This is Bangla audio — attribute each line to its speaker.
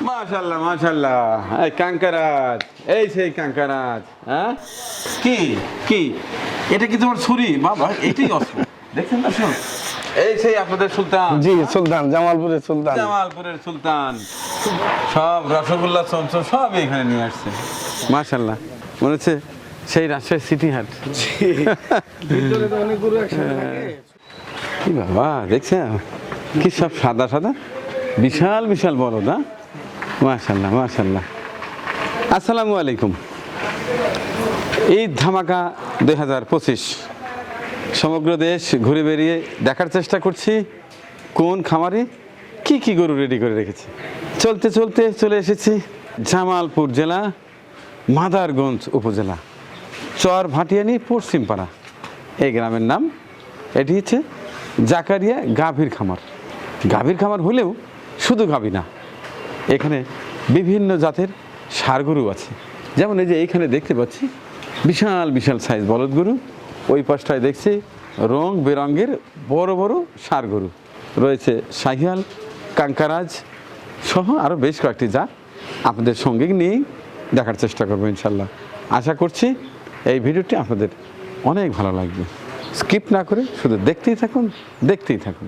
Speaker 1: মাশাআল্লাহ মাশাআল্লাহ, এই কাঙ্কারাজ, এই সেই কাঙ্কারাজ। হ্যাঁ, কি কি এটা কি তোমার ছুরি? বাবা এটাই অস্ত্র, দেখছেন না? শোন, এই সেই আপনাদের সুলতান।
Speaker 2: জি সুলতান, জামালপুরের সুলতান।
Speaker 1: জামালপুরের সুলতান সব রসগোল্লা চমচম সব এখানে নিয়ে আসছে। মাশাআল্লাহ, মনে হচ্ছে সেই রাজশাহী সিটি হাট। কি বাবা, দেখছেন কি সব সাদা সাদা, বিশাল বিশাল বড় না? মাশাআল্লাহ মাশাআল্লাহ। আসসালামু আলাইকুম। ঈদ ধামাকা 2025 সমগ্র দেশ ঘুরে বেরিয়ে দেখার চেষ্টা করছি কোন খামারে কি কি গরু রেডি করে রেখেছে। চলতে চলতে চলে এসেছি জামালপুর জেলা, মাদারগঞ্জ উপজেলা, চর ভাটিয়ানি পশ্চিমপাড়া এই গ্রামের নাম। এটি হচ্ছে জাকারিয়া গাভীর খামার। গাভীর খামার হলেও শুধু গাভী না, এখানে বিভিন্ন জাতের ষাঁড় গরু আছে। যেমন এই যে এইখানে দেখতে পাচ্ছি বিশাল বিশাল সাইজ বলদ গরু, ওই পাশটায় দেখছি রং বেরঙের বড় বড় ষাঁড় গরু রয়েছে, শাহিয়াল, কাঙ্কারাজ সহ আরও বেশ কয়েকটি জাত আপনাদের সঙ্গে নিয়েই দেখার চেষ্টা করবো ইনশাল্লাহ। আশা করছি এই ভিডিওটি আপনাদের অনেক ভালো লাগবে। স্কিপ না করে শুধু দেখতেই থাকুন, দেখতেই থাকুন।